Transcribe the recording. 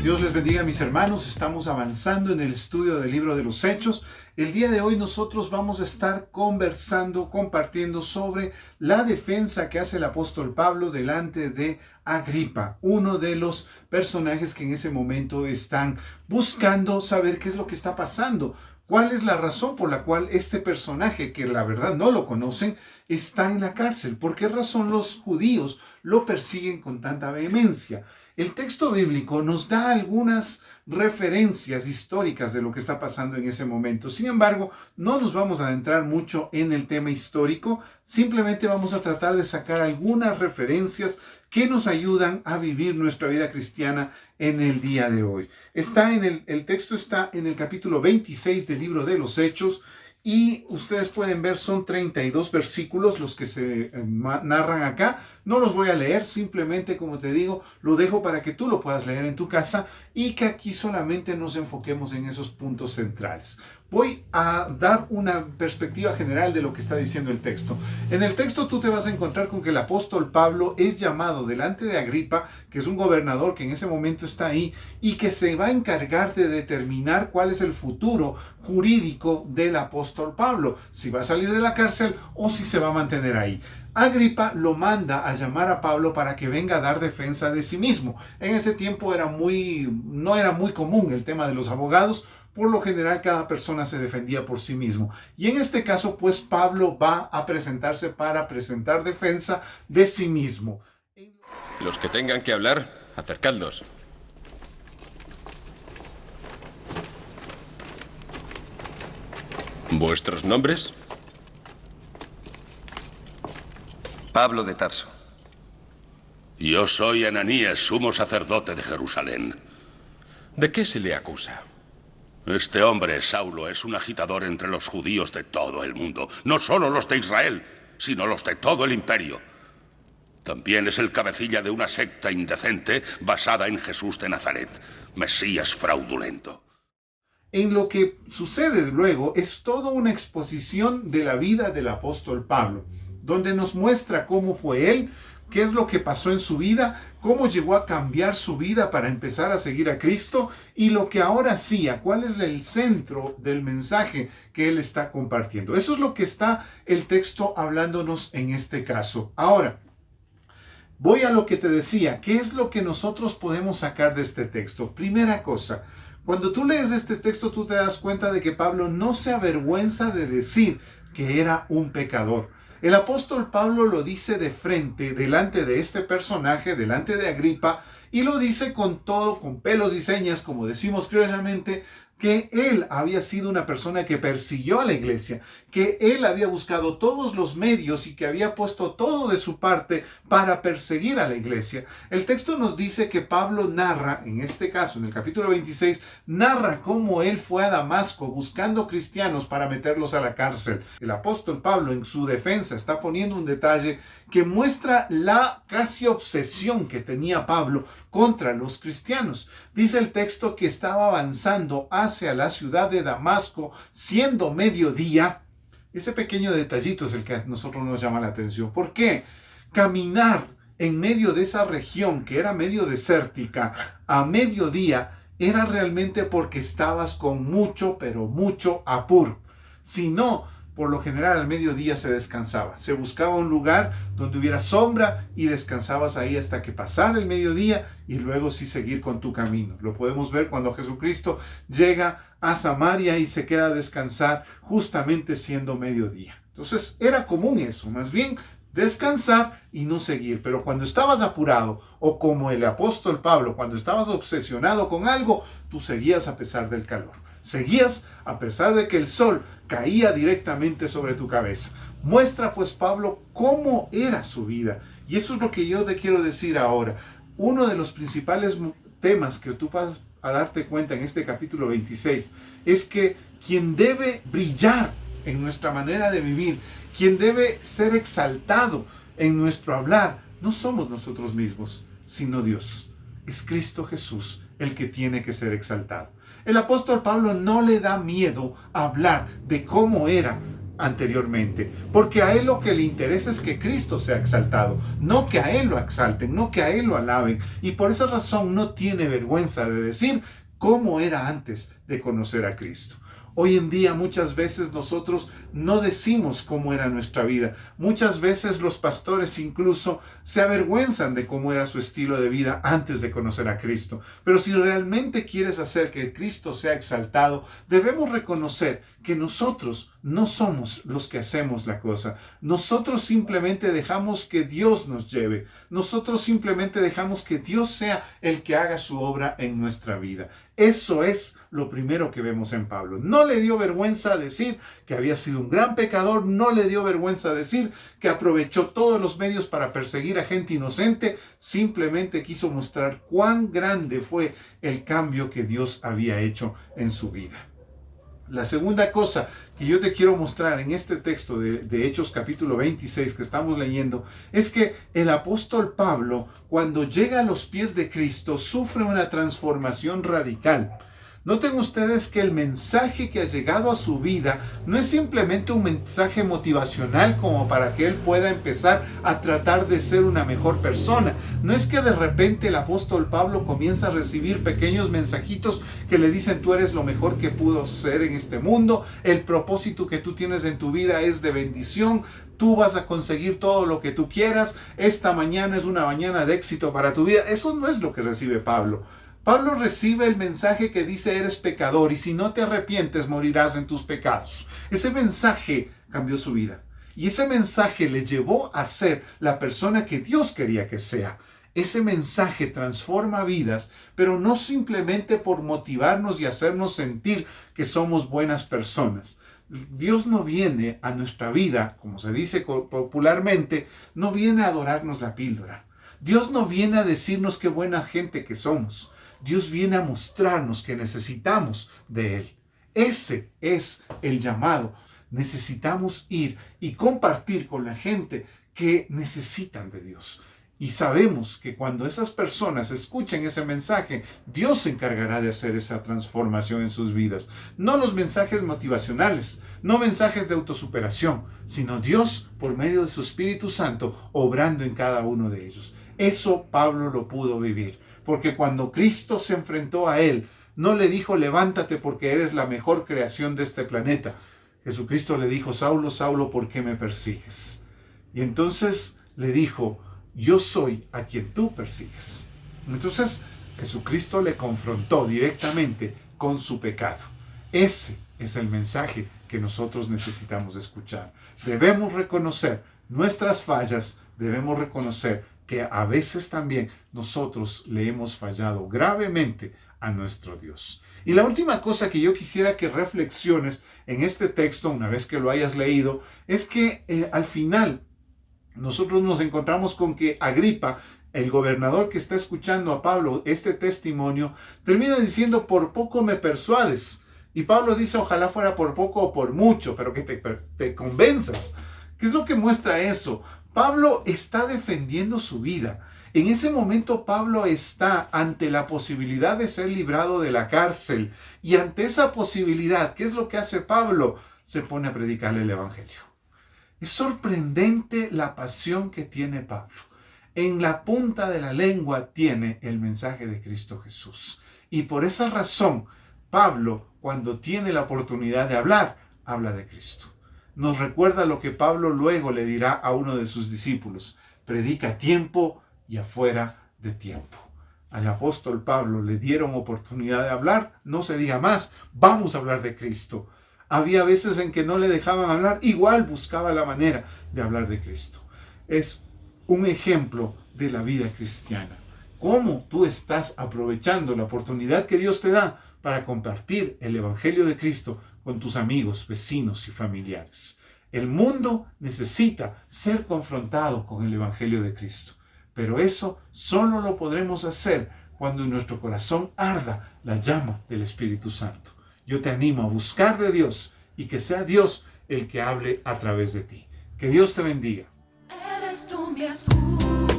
Dios les bendiga, mis hermanos. Estamos avanzando en el estudio del libro de los Hechos. El día de hoy nosotros vamos a estar conversando, compartiendo sobre la defensa que hace el apóstol Pablo delante de Agripa, uno de los personajes que en ese momento están buscando saber qué es lo que está pasando. ¿Cuál es la razón por la cual este personaje, que la verdad no lo conocen, está en la cárcel? ¿Por qué razón los judíos lo persiguen con tanta vehemencia? El texto bíblico nos da algunas referencias históricas de lo que está pasando en ese momento. Sin embargo, no nos vamos a adentrar mucho en el tema histórico, simplemente vamos a tratar de sacar algunas referencias que nos ayudan a vivir nuestra vida cristiana en el día de hoy. El texto está en el capítulo 26 del libro de los Hechos y ustedes pueden ver, son 32 versículos los que se narran acá. No los voy a leer, simplemente, como te digo, lo dejo para que tú lo puedas leer en tu casa y que aquí solamente nos enfoquemos en esos puntos centrales. Voy a dar una perspectiva general de lo que está diciendo el texto. En el texto tú te vas a encontrar con que el apóstol Pablo es llamado delante de Agripa, que es un gobernador que en ese momento está ahí y que se va a encargar de determinar cuál es el futuro jurídico del apóstol Pablo, si va a salir de la cárcel o si se va a mantener ahí. Agripa lo manda a llamar a Pablo para que venga a dar defensa de sí mismo. En ese tiempo no era muy común el tema de los abogados. Por lo general, cada persona se defendía por sí mismo. Y en este caso, pues Pablo va a presentarse para presentar defensa de sí mismo. Los que tengan que hablar, acercadlos. ¿Vuestros nombres? Pablo de Tarso. Yo soy Ananías, sumo sacerdote de Jerusalén. ¿De qué se le acusa? Este hombre, Saulo, es un agitador entre los judíos de todo el mundo. No solo los de Israel, sino los de todo el imperio. También es el cabecilla de una secta indecente basada en Jesús de Nazaret, Mesías fraudulento. En lo que sucede luego es toda una exposición de la vida del apóstol Pablo, donde nos muestra cómo fue él, qué es lo que pasó en su vida, cómo llegó a cambiar su vida para empezar a seguir a Cristo y lo que ahora hacía, cuál es el centro del mensaje que él está compartiendo. Eso es lo que está el texto hablándonos en este caso. Ahora, voy a lo que te decía, ¿qué es lo que nosotros podemos sacar de este texto? Primera cosa, cuando tú lees este texto tú te das cuenta de que Pablo no se avergüenza de decir que era un pecador. El apóstol Pablo lo dice de frente, delante de este personaje, delante de Agripa, y lo dice con todo, con pelos y señas, como decimos criollamente, que él había sido una persona que persiguió a la iglesia, que él había buscado todos los medios y que había puesto todo de su parte para perseguir a la iglesia. El texto nos dice que Pablo narra, en este caso, en el capítulo 26, narra cómo él fue a Damasco buscando cristianos para meterlos a la cárcel. El apóstol Pablo, en su defensa, está poniendo un detalle que muestra la casi obsesión que tenía Pablo contra los cristianos. Dice el texto que estaba avanzando hacia la ciudad de Damasco, siendo mediodía. Ese pequeño detallito es el que a nosotros nos llama la atención. ¿Por qué? Caminar en medio de esa región que era medio desértica a mediodía era realmente porque estabas con mucho, pero mucho apuro. Si no, por lo general al mediodía se descansaba. Se buscaba un lugar donde hubiera sombra y descansabas ahí hasta que pasara el mediodía y luego sí seguir con tu camino. Lo podemos ver cuando Jesucristo llega a Samaria y se queda a descansar justamente siendo mediodía. Entonces era común eso, más bien descansar y no seguir. Pero cuando estabas apurado o como el apóstol Pablo, cuando estabas obsesionado con algo, tú seguías a pesar del calor. Seguías a pesar de que el sol caía directamente sobre tu cabeza. Muestra pues Pablo cómo era su vida. Y eso es lo que yo te quiero decir ahora. Uno de los principales temas que tú vas a darte cuenta en este capítulo 26 es que quien debe brillar en nuestra manera de vivir, quien debe ser exaltado en nuestro hablar, no somos nosotros mismos, sino Dios. Es Cristo Jesús el que tiene que ser exaltado. El apóstol Pablo no le da miedo hablar de cómo era anteriormente, porque a él lo que le interesa es que Cristo sea exaltado, no que a él lo exalten, no que a él lo alaben, y por esa razón no tiene vergüenza de decir cómo era antes de conocer a Cristo. Hoy en día muchas veces nosotros no decimos cómo era nuestra vida. Muchas veces los pastores incluso se avergüenzan de cómo era su estilo de vida antes de conocer a Cristo. Pero si realmente quieres hacer que Cristo sea exaltado, debemos reconocer que nosotros no somos los que hacemos la cosa. Nosotros simplemente dejamos que Dios nos lleve. Nosotros simplemente dejamos que Dios sea el que haga su obra en nuestra vida. Eso es lo primero que vemos en Pablo. No le dio vergüenza decir que había sido un gran pecador, no le dio vergüenza decir que aprovechó todos los medios para perseguir a gente inocente, simplemente quiso mostrar cuán grande fue el cambio que Dios había hecho en su vida. La segunda cosa que yo te quiero mostrar en este texto de Hechos capítulo 26 que estamos leyendo es que el apóstol Pablo, cuando llega a los pies de Cristo, sufre una transformación radical. Noten ustedes que el mensaje que ha llegado a su vida no es simplemente un mensaje motivacional como para que él pueda empezar a tratar de ser una mejor persona. No es que de repente el apóstol Pablo comienza a recibir pequeños mensajitos que le dicen tú eres lo mejor que pudo ser en este mundo, el propósito que tú tienes en tu vida es de bendición, tú vas a conseguir todo lo que tú quieras, esta mañana es una mañana de éxito para tu vida. Eso no es lo que recibe Pablo. Pablo recibe el mensaje que dice eres pecador y si no te arrepientes morirás en tus pecados. Ese mensaje cambió su vida y ese mensaje le llevó a ser la persona que Dios quería que sea. Ese mensaje transforma vidas, pero no simplemente por motivarnos y hacernos sentir que somos buenas personas. Dios no viene a nuestra vida, como se dice popularmente, no viene a adorarnos la píldora. Dios no viene a decirnos qué buena gente que somos. Dios viene a mostrarnos que necesitamos de Él. Ese es el llamado. Necesitamos ir y compartir con la gente que necesitan de Dios. Y sabemos que cuando esas personas escuchen ese mensaje, Dios se encargará de hacer esa transformación en sus vidas. No los mensajes motivacionales, no mensajes de autosuperación, sino Dios por medio de su Espíritu Santo obrando en cada uno de ellos. Eso Pablo lo pudo vivir. Porque cuando Cristo se enfrentó a él, no le dijo, levántate porque eres la mejor creación de este planeta. Jesucristo le dijo, Saulo, Saulo, ¿por qué me persigues? Y entonces le dijo, yo soy a quien tú persigues. Entonces Jesucristo le confrontó directamente con su pecado. Ese es el mensaje que nosotros necesitamos escuchar. Debemos reconocer nuestras fallas, debemos reconocer que a veces también nosotros le hemos fallado gravemente a nuestro Dios. Y la última cosa que yo quisiera que reflexiones en este texto, una vez que lo hayas leído, es que al final nosotros nos encontramos con que Agripa, el gobernador que está escuchando a Pablo este testimonio, termina diciendo, por poco me persuades. Y Pablo dice, ojalá fuera por poco o por mucho, pero que te convenzas. ¿Qué es lo que muestra eso? Pablo está defendiendo su vida. En ese momento Pablo está ante la posibilidad de ser librado de la cárcel. Y ante esa posibilidad, ¿qué es lo que hace Pablo? Se pone a predicarle el evangelio. Es sorprendente la pasión que tiene Pablo. En la punta de la lengua tiene el mensaje de Cristo Jesús. Y por esa razón, Pablo, cuando tiene la oportunidad de hablar, habla de Cristo. Nos recuerda lo que Pablo luego le dirá a uno de sus discípulos. Predica a tiempo y afuera de tiempo. Al apóstol Pablo le dieron oportunidad de hablar, no se diga más, vamos a hablar de Cristo. Había veces en que no le dejaban hablar, igual buscaba la manera de hablar de Cristo. Es un ejemplo de la vida cristiana. Cómo tú estás aprovechando la oportunidad que Dios te da para compartir el evangelio de Cristo con tus amigos, vecinos y familiares. El mundo necesita ser confrontado con el evangelio de Cristo. Pero eso solo lo podremos hacer cuando en nuestro corazón arda la llama del Espíritu Santo. Yo te animo a buscar de Dios y que sea Dios el que hable a través de ti. Que Dios te bendiga. Eres tú mi escudo.